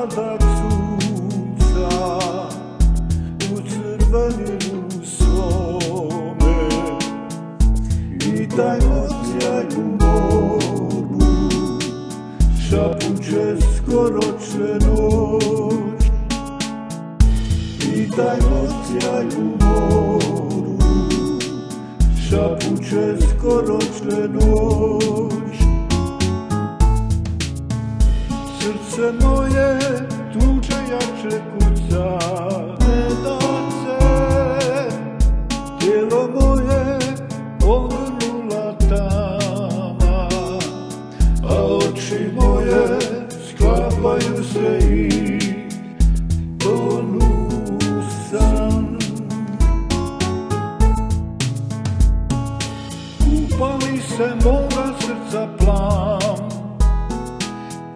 mladak sunca u crveninu svome i taj osjaj u moru šapuće skoro će noć i taj osjaj u moru šapuće skoro će noć. Srce moje tuče jače kuca, ne da se tijelo moje ogrnula tama, a oči moje sklapaju se i tonu u san. Upali se moga srca plam,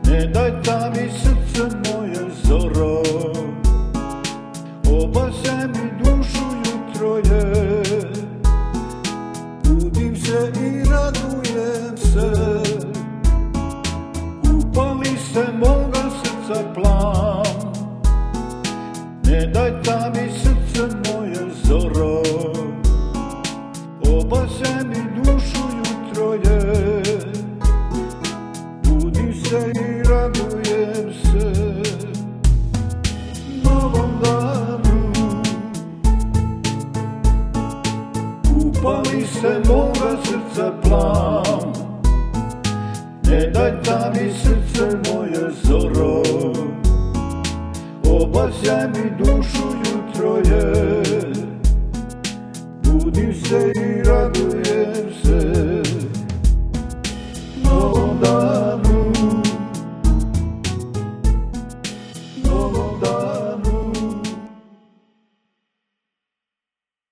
ne daj da mi srce moje zoro, obasjaj mi dušu jutro je, budim se i radujem se. Upali se moga srca plam, ne daj da mi srce moje zoro, obasjaj mi dušu jutro je, budim se i radujem se novom danu. Upali se moga srca plam, ne daj da mi srce moje zoro, obasjaj mi dušu jutro je, budim se i radujem